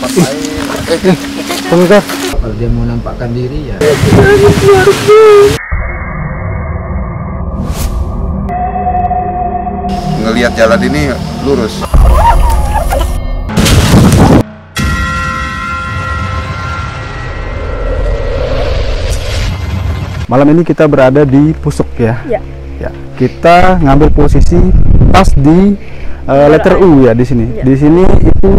tempat lain. Kalau dia mau nampakkan diri ya. Ngelihat jalan ini lurus. Malam ini kita berada di Pusuk ya. Ya. Ya, kita ngambil posisi pas di letter U ya di sini. Ya. Di sini itu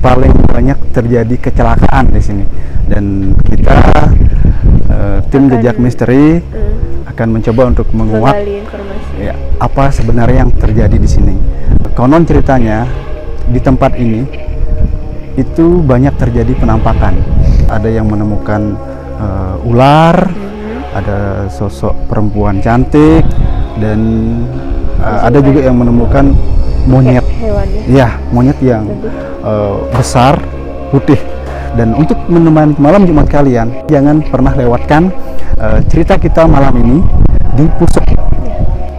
paling banyak terjadi kecelakaan di sini. Dan kita tim Jejak Misteri akan mencoba untuk menguak ya, apa sebenarnya yang terjadi di sini. Konon ceritanya di tempat ini itu banyak terjadi penampakan. Ada yang menemukan ular, ada sosok perempuan cantik, dan ada juga yang menemukan monyet. Ya, monyet yang besar, putih. Dan untuk menemani malam Jumat kalian, jangan pernah lewatkan cerita kita malam ini di Pusuk.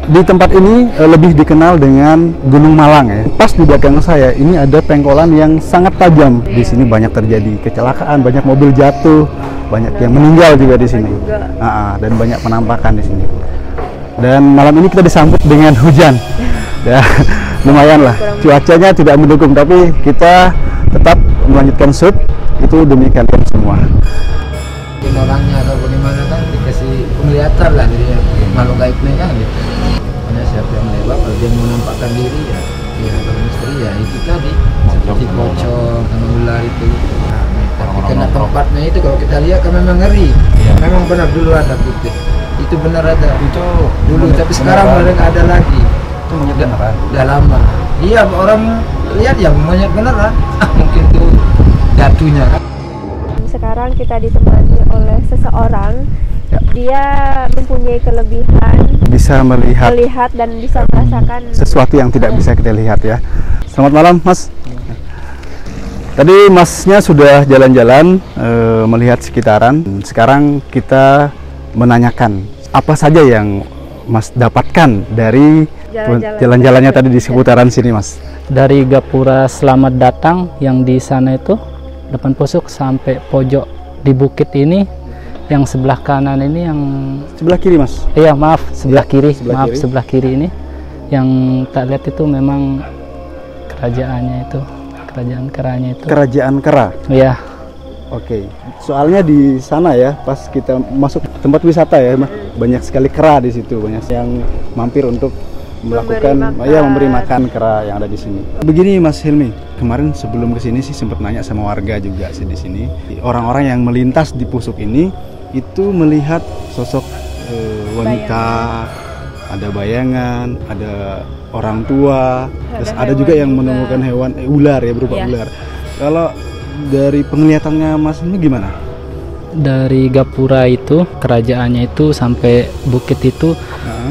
Di tempat ini lebih dikenal dengan Gunung Malang ya. Pas di belakang saya ini ada pengkolan yang sangat tajam. Di sini banyak terjadi kecelakaan, banyak mobil jatuh, banyak yang meninggal juga di sini. Dan banyak penampakan di sini. Dan malam ini kita disambut dengan hujan. Ya, lumayan lah. Cuacanya tidak mendukung, tapi kita tetap melanjutkan shoot itu demi kalian semua. Orangnya atau bagaimana kan dikasih penglihatan lah dari makhluk gaibnya kan gitu. Makanya siapa yang lewat kalau dia mau nampakkan diri ya, kalau misteri ya itu tadi seperti pocong sama ular itu. Nah, tapi kena tempatnya itu kalau kita lihat kan memang ngeri. Memang benar dulu ada putih. Itu benar ada. Itu dulu tapi sekarang udah nggak ada lagi. Itu monyet beneran. Udah lama. Iya orang lihat ya monyet beneran. Mungkin tuh jatuhnya kan. Sekarang kita ditemani oleh seseorang. Ya. Dia mempunyai kelebihan, Bisa melihat dan bisa merasakan sesuatu yang tidak bisa kita lihat ya. Selamat malam Mas. Tadi Masnya sudah jalan-jalan melihat sekitaran. Sekarang kita menanyakan apa saja yang Mas dapatkan dari jalan-jalannya tadi di seputaran sini Mas. Dari Gapura Selamat Datang yang di sana itu depan Pusuk sampai pojok di bukit ini, yang sebelah kanan ini yang Sebelah kiri Mas. Iya maaf sebelah kiri, sebelah kiri ini yang tak lihat itu memang kerajaannya itu, kerajaan keranya itu. Kerajaan Kera. Iya. Oke. Soalnya di sana ya, pas kita masuk tempat wisata ya, banyak sekali kera di situ, banyak yang mampir untuk melakukan memberi makan kera yang ada di sini. Begini Mas Hilmi, kemarin sebelum kesini sih sempat nanya sama warga juga sih di sini. Orang-orang yang melintas di Pusuk ini itu melihat sosok wanita, ada bayangan, ada orang tua, terus ada juga yang menemukan hewan ular ya, berupa ular. Kalau dari penglihatannya Mas ini gimana? Dari Gapura itu, kerajaannya itu sampai bukit itu,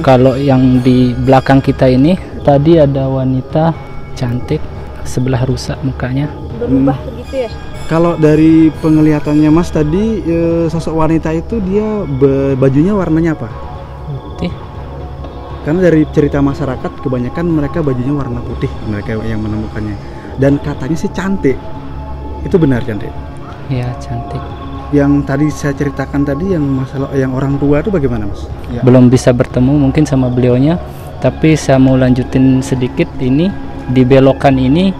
kalau yang di belakang kita ini tadi ada wanita cantik, sebelah rusak mukanya. berubah begitu ya. Kalau dari penglihatannya Mas tadi, sosok wanita itu dia bajunya warnanya apa? Putih. Karena dari cerita masyarakat kebanyakan mereka bajunya warna putih, mereka yang menemukannya. Dan katanya sih cantik. Itu benar cantik? Iya cantik. Yang tadi saya ceritakan tadi yang masalah yang orang tua itu bagaimana Mas? Ya. Belum bisa bertemu mungkin sama beliaunya, tapi saya mau lanjutin sedikit ini di belokan ini,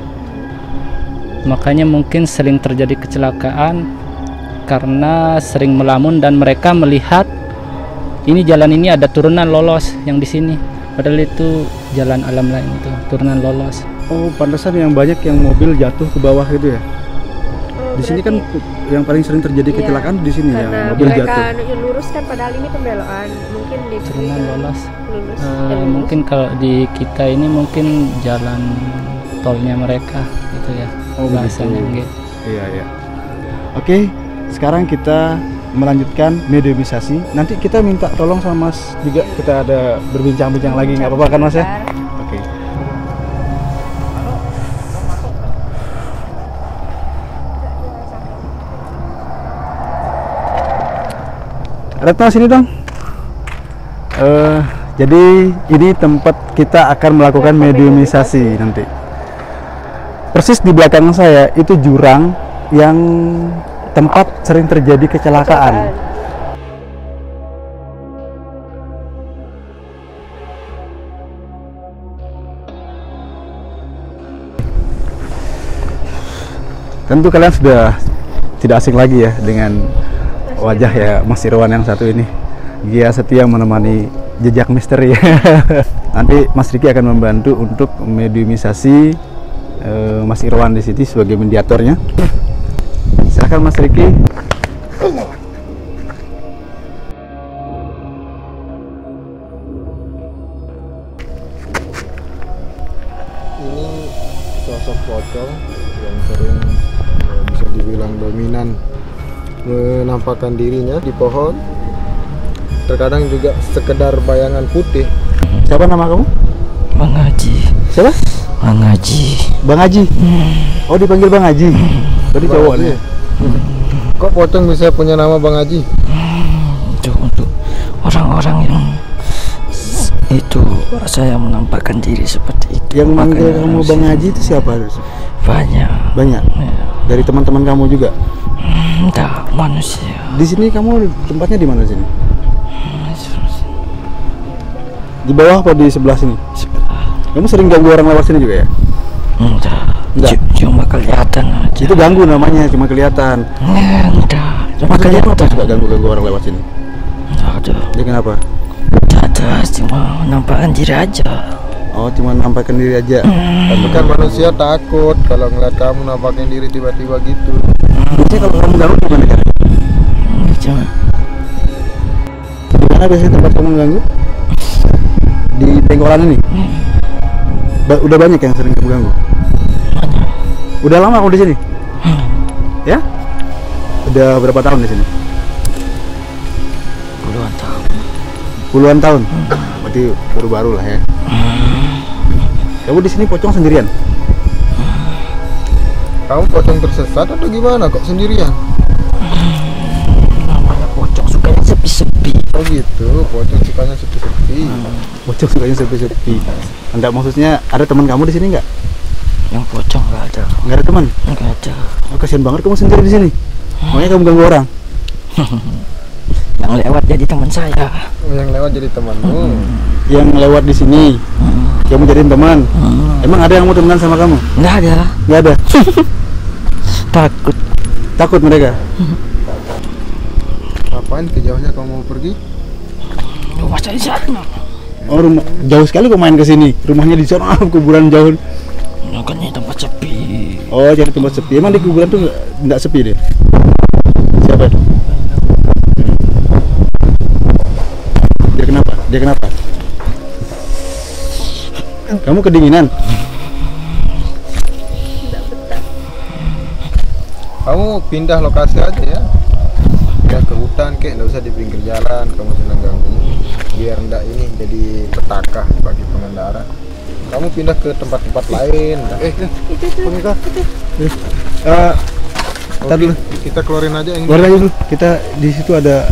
makanya mungkin sering terjadi kecelakaan karena sering melamun dan mereka melihat ini jalan ini ada turunan lolos yang di sini, padahal itu jalan alam lain itu turunan lolos. Oh, pantesan yang banyak yang mobil jatuh ke bawah gitu ya? Di sini kan yang paling sering terjadi kecelakaan di sini ya, mobil jatuh. Karena lurus kan, padahal ini pembelokan, mungkin di Turunan lolos. lurus. Mungkin kalau di kita ini mungkin jalan tolnya mereka gitu ya. Oh, bahasanya begitu. gitu. Iya, iya. Oke, sekarang kita melanjutkan mediumisasi. Nanti kita minta tolong sama Mas juga, kita ada berbincang-bincang lagi, nggak apa-apa kan Mas ya? Oke. Retno sini dong. Jadi ini tempat kita akan melakukan mediumisasi nanti. persis di belakang saya itu jurang yang tempat sering terjadi kecelakaan. Tentu kalian sudah tidak asing lagi ya dengan wajah ya Mas Irwan yang satu ini. Dia setia menemani jejak misteri. Nanti Mas Riki akan membantu untuk mediumisasi Mas Irwan di sini sebagai mediatornya. Silakan Mas Riki. Ini sosok pocong yang sering bisa dibilang dominan menampakkan dirinya di pohon. Terkadang juga sekedar bayangan putih. Siapa nama kamu? Bang Haji. Siapa? Bang Haji. Bang Haji. Oh, dipanggil Bang Haji. Berarti Bang cowok Haji. nih. Kok pocong bisa punya nama Bang Haji? Itu untuk orang-orang yang itu saya menampakkan diri seperti itu. Yang manggil Makanya kamu harus- Bang Haji itu siapa? Banyak. Banyak. Ya. Dari teman-teman kamu juga. Entah manusia. Di sini kamu tempatnya di mana sini? Di bawah apa di sebelah sini? Kamu sering ganggu orang lewat sini juga ya? Enggak. Enggak. Cuma kelihatan aja. Itu ganggu namanya, cuma kelihatan. Enggak. Cuma Maksudnya apa kelihatan. suka ganggu orang lewat sini? Enggak ada. Ya kenapa? Enggak ada. Cuma menampakkan diri aja. Oh, cuma nampakkan diri aja. Tapi kan manusia takut kalau ngeliat kamu nampakin diri tiba-tiba gitu. Biasanya kalau kamu ganggu gimana kan? Cuma Di mana biasanya tempat kamu ganggu? Di pengkolan ini? Udah banyak yang sering kamu ganggu? Udah lama kamu di sini? Ya? Udah berapa tahun di sini? puluhan tahun. Puluhan tahun. Berarti baru-baru lah ya. Kamu di sini pocong sendirian? Kamu pocong tersesat atau gimana kok sendirian? Namanya pocong sukanya sepi-sepi. Oh gitu, pocong sukanya sepi-sepi. Pocong sukanya sepi-sepi. Enggak, maksudnya ada teman kamu di sini nggak? Yang pocong enggak ada. Nggak ada teman? Enggak ada. Oh, kasihan banget kamu sendiri di sini. Makanya kamu ganggu orang. Yang lewat jadi teman saya. Oh, yang lewat jadi temanmu. Yang lewat di sini, kamu jadiin teman. Emang ada yang mau temenan sama kamu? Enggak ada. Nggak ada. Takut. Takut mereka. Ngapain kejauhnya kamu mau pergi? Rumah saya di sana. Oh, rumah jauh sekali kok main ke sini. Rumahnya di sana, kuburan jauh. Makanya tempat sepi. Oh, jadi tempat sepi. Emang di kuburan tuh nggak sepi deh. Siapa itu? Dia kenapa? Dia kenapa? Kamu kedinginan? Kamu pindah lokasi aja ya. Pindah ke hutan kek, nggak usah di pinggir jalan. Kamu senang ganggu. Biar ndak ini jadi petaka bagi pengendara. Kamu pindah ke tempat-tempat lain. Pengikat. Oke, dulu. kita keluarin aja yang Keluar aja dulu. Kita di situ ada.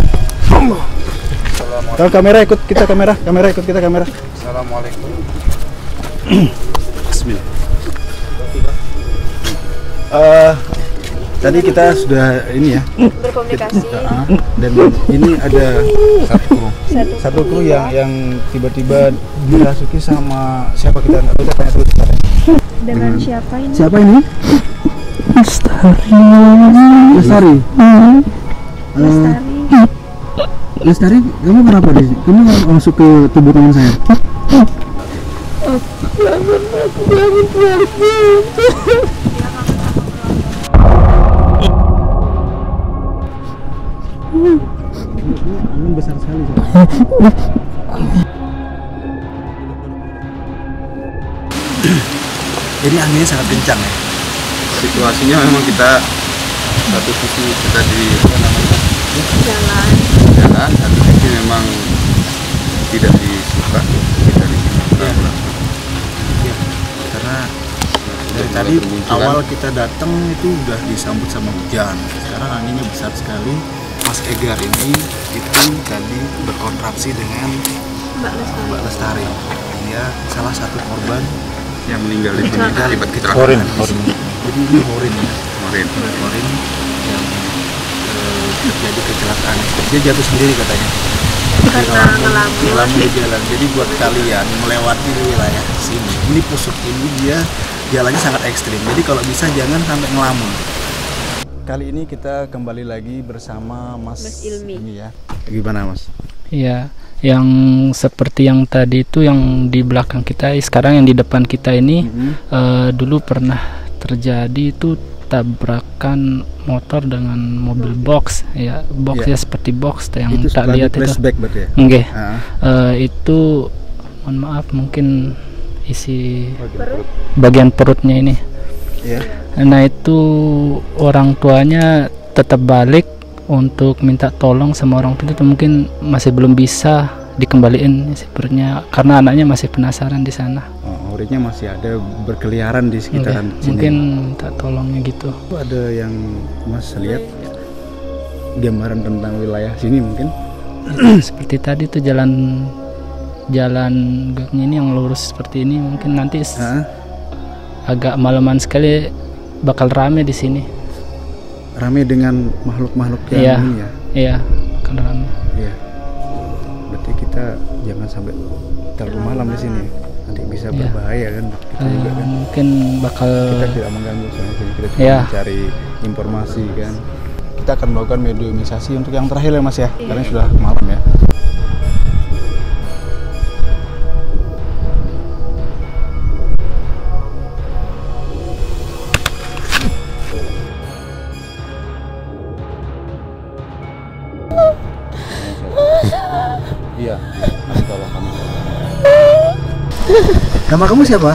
Kalau kamera ikut kita kamera ikut kita kamera. Assalamualaikum. Bismillah. Tadi kita sudah ini ya, Berkomunikasi. dan ini ada satu kru yang tiba-tiba dirasuki sama siapa, kita nggak tahu, kita tanya dulu. Dengan siapa ini? Siapa ini? Lestari. Lestari. Lestari, kamu kenapa di sini? Kamu masuk ke tubuh teman saya? Angin besar sekali. Ini anginnya sangat kencang ya. Situasinya memang kita satu sisi kita di Jalan. jalan, satu sisi memang tidak disuka kita di sini. Karena dari Mulai tadi bermunculan. awal kita datang itu udah disambut sama hujan. Sekarang anginnya besar sekali. Mas Egar ini itu tadi berkontraksi dengan Mbak Lestari. Mbak Lestari. Dia salah satu korban yang meninggal di sini akibat kecelakaan. Jadi ini Horin ya. Horin. Horin yang terjadi kecelakaan. Dia jatuh sendiri katanya. Karena ngelamun. Di jalan. Jadi buat kalian melewati wilayah sini, ini Pusuk ini dia jalannya sangat ekstrim. Jadi kalau bisa jangan sampai ngelamun. Kali ini kita kembali lagi bersama Mas Ilmi. Ini ya. Gimana Mas? Ya, yang seperti yang tadi itu yang di belakang kita, sekarang yang di depan kita ini dulu pernah terjadi itu tabrakan motor dengan mobil box ya, box ya seperti box yang itu tak lihat itu. Flashback berarti ya? Enggak. Itu mohon maaf mungkin isi bagian perutnya ini. Iya. Nah itu orang tuanya tetap balik untuk minta tolong sama orang tua, itu mungkin masih belum bisa dikembaliin sepertinya karena anaknya masih penasaran di sana. Horinnya masih ada berkeliaran di sekitaran sini. Mungkin minta tolongnya gitu. Ada yang Mas lihat gambaran tentang wilayah sini mungkin? Seperti tadi tuh jalan gangnya ini yang lurus seperti ini, mungkin nanti agak malaman sekali bakal rame di sini. Rame dengan makhluk-makhluk yang ini ya? Iya, bakal rame. Iya. Berarti kita jangan sampai terlalu malam di sini. Nanti bisa berbahaya kan? Kita juga kan. Mungkin bakal. Kita tidak mengganggu sama sini. Kita cuma mencari informasi kan. Kita akan melakukan mediumisasi untuk yang terakhir ya Mas ya, karena sudah malam ya. Iya, tolong kami. Nama kamu siapa?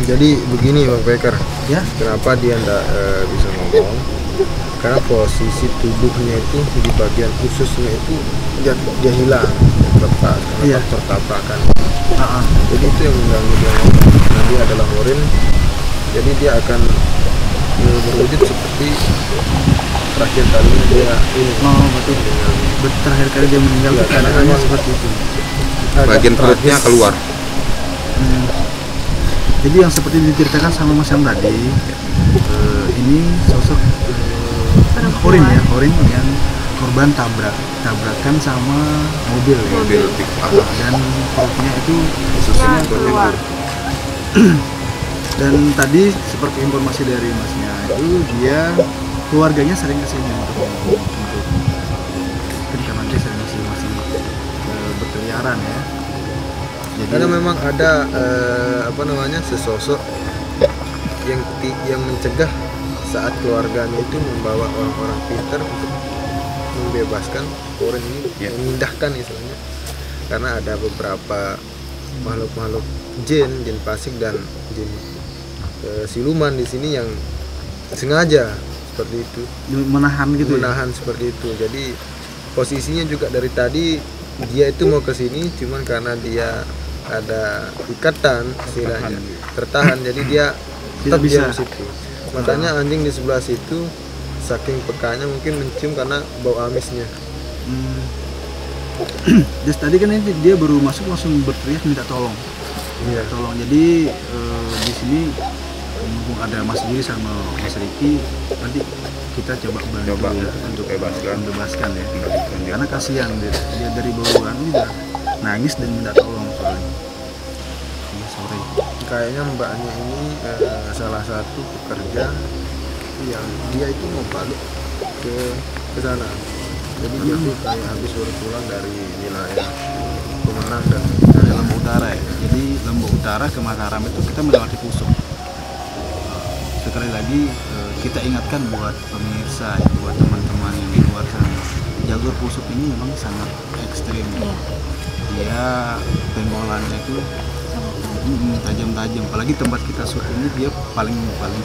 Jadi begini Bang Peker, Ya. kenapa dia tidak bisa ngomong? Karena posisi tubuhnya itu di bagian ususnya itu dia hilang, terlepas karena faktor tabrakan. Jadi itu yang mengganggu dia ngomong. Nah, dia adalah Horin, jadi dia akan berwujud seperti terakhir kalinya dia ini. Betul. Terakhir kali dia meninggal keadaannya seperti itu. Bagian perutnya keluar. Jadi yang seperti diceritakan sama Mas yang tadi, ini sosok Horin ya, Horin yang korban tabrakan sama mobil ya. Mobil Dan perutnya itu keluar. Dan tadi seperti informasi dari Masnya itu dia keluarganya sering kesini untuk mungkin karena dia sering masih berkeliaran ya. Jadi, Karena memang ada sesosok yang mencegah saat keluarganya itu membawa orang-orang pintar untuk membebaskan Horin ini, memindahkan istilahnya. Karena ada beberapa makhluk-makhluk jin pasik dan jin siluman di sini yang sengaja seperti itu menahan gitu. Menahan seperti itu. Jadi posisinya juga dari tadi dia itu mau ke sini, cuman karena dia ada ikatan istilahnya tertahan, jadi dia tetap diam di situ. Makanya anjing di sebelah situ saking pekanya mungkin mencium karena bau amisnya. Terus tadi kan ini dia baru masuk langsung berteriak minta tolong. Iya. Tolong. Jadi di sini mumpung ada Mas Jiri sama Mas Riki, nanti kita coba bantu ya untuk membebaskan ya. Karena kasihan dia dari bawaan udah nangis dan minta tolong soalnya. Sore. Kayaknya mbaknya ini salah satu pekerja yang dia itu mau balik ke sana. Jadi dia tuh kayak habis baru pulang dari wilayah Pemenang dan Lombok Utara ya. Jadi Lombok Utara ke Mataram itu kita melewati Pusuk. Sekali lagi kita ingatkan buat pemirsa, buat teman-teman yang di luar sana, jalur Pusuk ini memang sangat ekstrim. Dia penggolannya itu tajam-tajam. Apalagi tempat kita syuting ini dia paling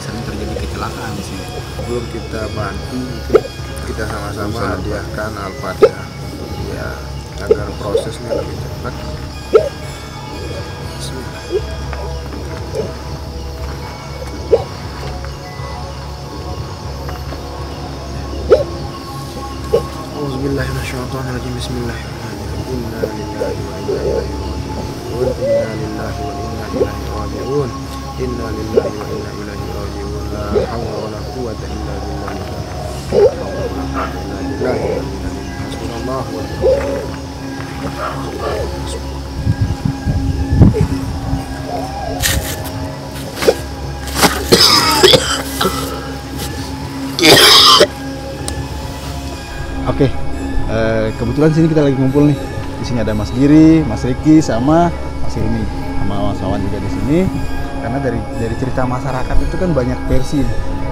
sering terjadi kecelakaan di sini. Sebelum kita bantu, mungkin kita sama-sama hadiahkan Al-Fatihah ya agar prosesnya lebih cepat. Bismillahirrahmanirrahim. Bismillahirrahmanirrahim. Inna lillahi wa inna ilaihi raji'un. Inna lillahi wa inna ilaihi raji'un. Inna lillahi wa inna ilaihi raji'un. La haula wa la quwwata illa billah. Hasbunallah wa Oke, kebetulan sini kita lagi ngumpul nih. Di sini ada Mas Giri, Mas Riki, sama Mas Hilmi, sama Mas Wawan juga di sini. Karena dari cerita masyarakat itu kan banyak versi.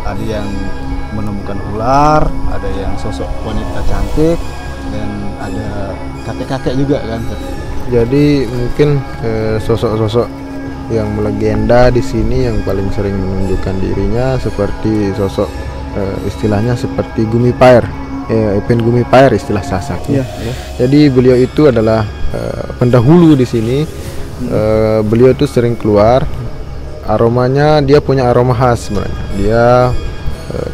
Ada yang menemukan ular, ada yang sosok wanita cantik, dan ada kakek-kakek juga kan. Jadi mungkin sosok-sosok yang melegenda di sini yang paling sering menunjukkan dirinya seperti sosok istilahnya seperti Gumipaer, Ipin Gumipaer istilah Sasak. Iya. Jadi beliau itu adalah pendahulu di sini. Beliau itu sering keluar. Aromanya dia punya aroma khas sebenarnya. Dia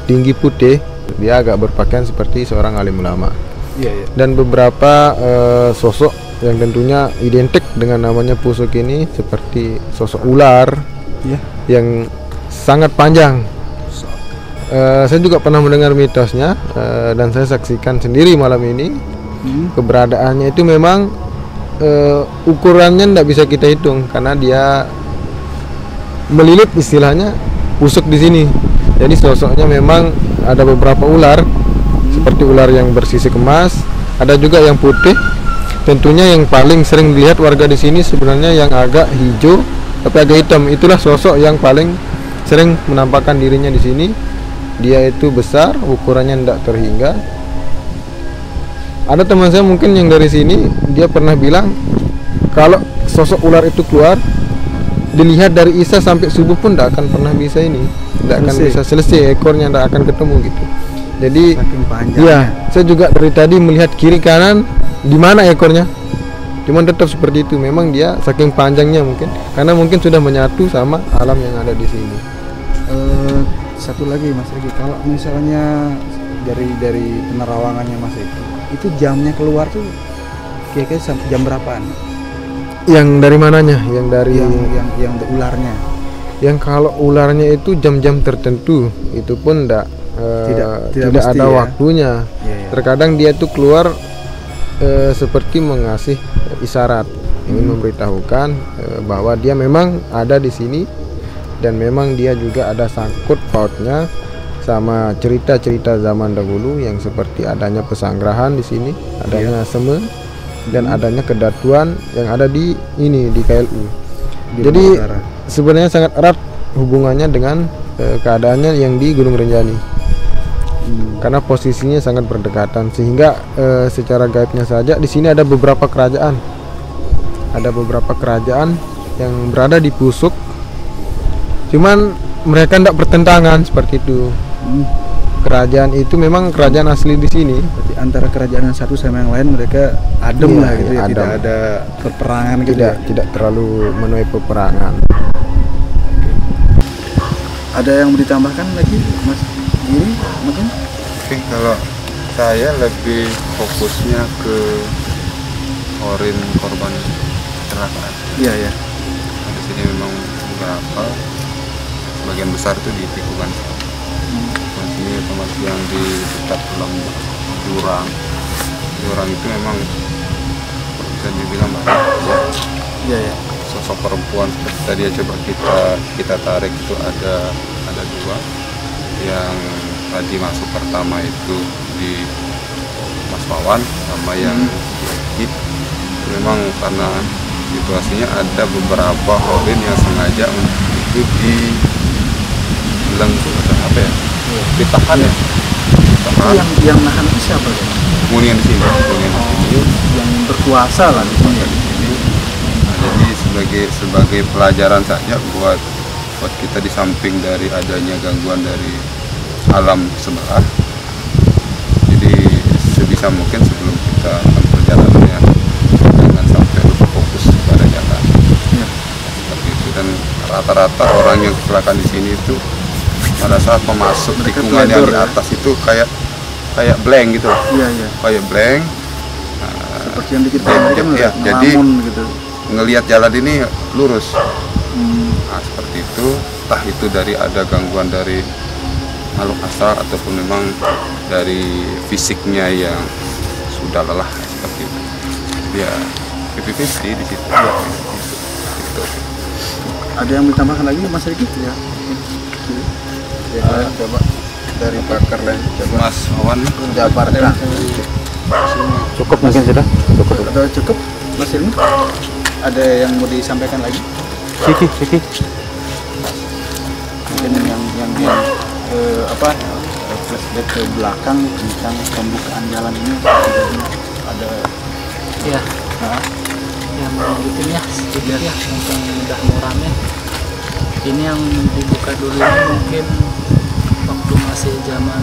tinggi putih, dia agak berpakaian seperti seorang alim ulama. Iya. Dan beberapa sosok yang tentunya identik dengan namanya Pusuk ini seperti sosok ular yang sangat panjang. Saya juga pernah mendengar mitosnya dan saya saksikan sendiri malam ini. Keberadaannya itu memang ukurannya tidak bisa kita hitung karena dia melilit istilahnya pusuk di sini. Jadi sosoknya memang ada beberapa ular seperti ular yang bersisik emas, ada juga yang putih. Tentunya yang paling sering dilihat warga di sini sebenarnya yang agak hijau tapi agak hitam. Itulah sosok yang paling sering menampakkan dirinya di sini. Dia itu besar, ukurannya tidak terhingga. Ada teman saya mungkin yang dari sini, dia pernah bilang kalau sosok ular itu keluar, dilihat dari isya sampai subuh pun tidak akan pernah bisa ini, tidak akan bisa selesai, ekornya tidak akan ketemu gitu. Jadi ya, saya juga dari tadi melihat kiri kanan di mana ekornya, cuman tetap seperti itu. Memang dia saking panjangnya mungkin karena mungkin sudah menyatu sama alam yang ada di sini. Satu lagi Mas Riki, kalau misalnya dari penerawangannya Mas Riki, itu jamnya keluar tuh kira-kira sampai jam berapaan? Yang dari mananya? Yang dari yang ularnya. Yang kalau ularnya itu jam-jam tertentu, itu pun tidak mesti, ada waktunya. Ya. Terkadang dia tuh keluar seperti mengasih isyarat, ingin memberitahukan bahwa dia memang ada di sini dan memang dia juga ada sangkut pautnya sama cerita-cerita zaman dahulu yang seperti adanya pesanggrahan di sini, adanya seme dan adanya kedatuan yang ada di KLU. Jadi sebenarnya sangat erat hubungannya dengan keadaannya yang di Gunung Rinjani. Karena posisinya sangat berdekatan sehingga secara gaibnya saja di sini ada beberapa kerajaan. Ada beberapa kerajaan yang berada di Pusuk. Cuman mereka tidak bertentangan seperti itu. Kerajaan itu memang kerajaan asli di sini. Berarti antara kerajaan yang satu sama yang lain mereka adem lah gitu ya, adem. tidak ada peperangan gitu. Tidak terlalu menuai peperangan. Ada yang mau ditambahkan lagi Mas Giri mungkin? Oke, kalau saya lebih fokusnya ke orin korban kecelakaan. Iya. Di sini memang beberapa, sebagian besar itu di tikungan. Sini termasuk yang di dekat lembah jurang itu memang bisa dibilang banyak. Iya. Sosok perempuan seperti tadi ya, coba kita tarik itu ada dua. Yang tadi masuk pertama itu di Mas Wawan sama yang di memang karena situasinya ada beberapa orin yang sengaja itu di belenggu atau apa ya, ditahan ya. Yang nahan itu siapa ya? Hunian di sini, yang berkuasa lah di sini. Nah, jadi sebagai pelajaran saja buat kita di samping dari adanya gangguan dari alam sebelah. Jadi sebisa mungkin sebelum kita perjalanannya jangan sampai lupa fokus pada jalan. Seperti itu. Dan rata-rata orang yang kecelakaan di sini itu pada saat memasuk tikungan yang di atas itu kayak blank gitu. Iya. Kayak blank. Seperti yang dikit ya, jadi gitu. ngelihat jalan ini lurus. Nah, seperti itu, entah itu dari ada gangguan dari makhluk astral ataupun memang dari fisiknya yang sudah lelah seperti itu. Ya, 50-50 di situ. Ya, gitu. Ada yang mau ditambahkan lagi Mas Riki? Ya. Coba dari pakar lain, coba Mas Wawan, jabarkan. Cukup mungkin sudah. Cukup. Mas Ilmi? Ada yang mau disampaikan lagi? Siki. Mungkin yang flashback ke belakang tentang pembukaan jalan ini ada Ya, yang lanjutin ya sedikit ya, mumpung udah mau rame. Ini yang dibuka dulu ini mungkin waktu masih zaman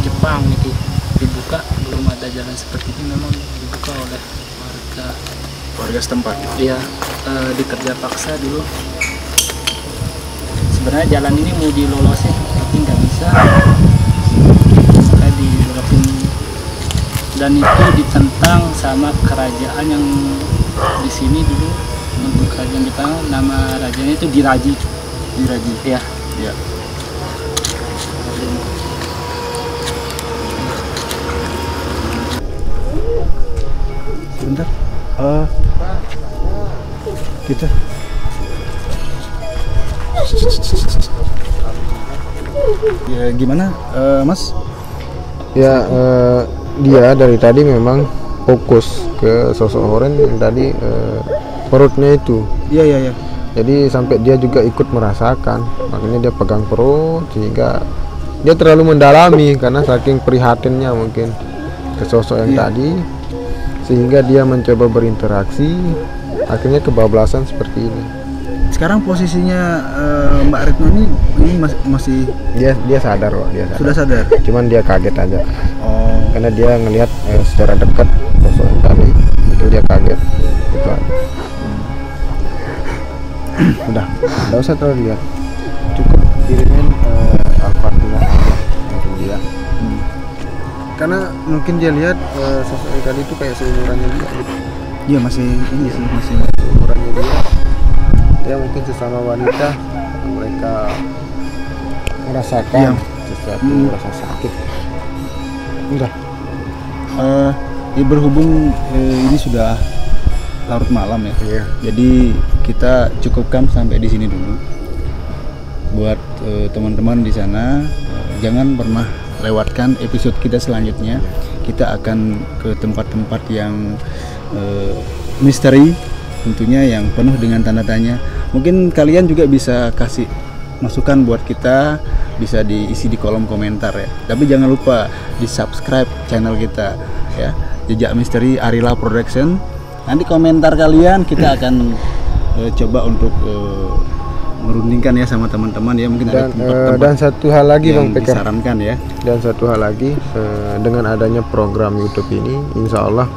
Jepang nih dibuka, belum ada jalan seperti ini, memang dibuka oleh warga setempat. dia dikerja paksa dulu. Sebenarnya jalan ini mau dilolosin tapi nggak bisa, makanya dibelokin, dan itu ditentang sama kerajaan yang di sini dulu. Untuk kerajaan Jepang, nama rajanya itu Diraji ya. Ya. Sebentar. Kita ya gimana Mas? Ya, dia dari tadi memang fokus ke sosok Horen yang tadi perutnya itu. Iya. Jadi sampai dia juga ikut merasakan, makanya dia pegang perut sehingga dia terlalu mendalami karena saking prihatinnya mungkin ke sosok yang tadi, sehingga dia mencoba berinteraksi, akhirnya kebablasan seperti ini. Sekarang posisinya Mbak Retno ini masih Dia sadar kok, dia sadar. sudah sadar. Cuman dia kaget aja Oh, karena dia ngelihat secara dekat sosok yang tadi, itu dia kaget. Itu aja. Udah, nggak usah terlalu lihat, cukup kirimin Al-Fatihah untuk dia. Karena mungkin dia lihat sosok yang tadi itu kayak seumurannya dia gitu. iya masih ini sih masih. Seumurannya dia mungkin sesama wanita, mereka merasakan sesuatu, merasa sakit. Udah. Ya berhubung ini sudah larut malam ya. Iya. Jadi kita cukupkan sampai di sini dulu. Buat teman-teman di sana, jangan pernah lewatkan episode kita selanjutnya. Kita akan ke tempat-tempat yang misteri, tentunya yang penuh dengan tanda tanya. Mungkin kalian juga bisa kasih masukan buat kita, bisa diisi di kolom komentar ya. Tapi jangan lupa di subscribe channel kita ya, Jejak Misteri Arila Production. Nanti komentar kalian kita akan coba untuk merundingkan ya sama teman-teman ya, mungkin ada tempat-tempat dan satu hal lagi yang Bang Pekar, disarankan ya. dan satu hal lagi, dengan adanya program YouTube ini, insya Allah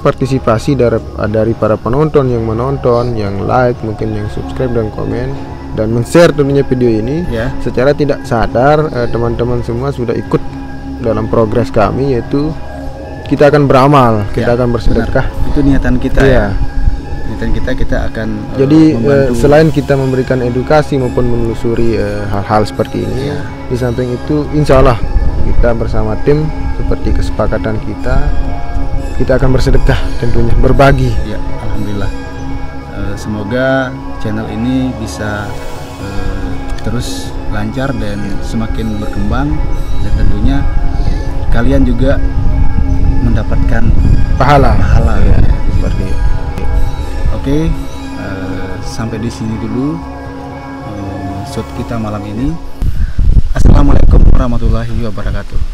partisipasi dari para penonton yang menonton, yang like, mungkin yang subscribe dan komen dan men-share tentunya video ini Ya. secara tidak sadar, teman-teman semua sudah ikut dalam progres kami, yaitu kita akan beramal, kita Ya, akan bersedekah. benar. Itu niatan kita Iya. ya. Niatan kita akan Jadi membantu. selain kita memberikan edukasi maupun menelusuri hal-hal seperti ini, di samping itu insya Allah kita bersama tim seperti kesepakatan kita akan bersedekah, tentunya berbagi. Ya, alhamdulillah. Semoga channel ini bisa terus lancar dan semakin berkembang, dan tentunya kalian juga mendapatkan Pahala. ya. Seperti itu. Oke, sampai di sini dulu shoot kita malam ini. Assalamualaikum warahmatullahi wabarakatuh.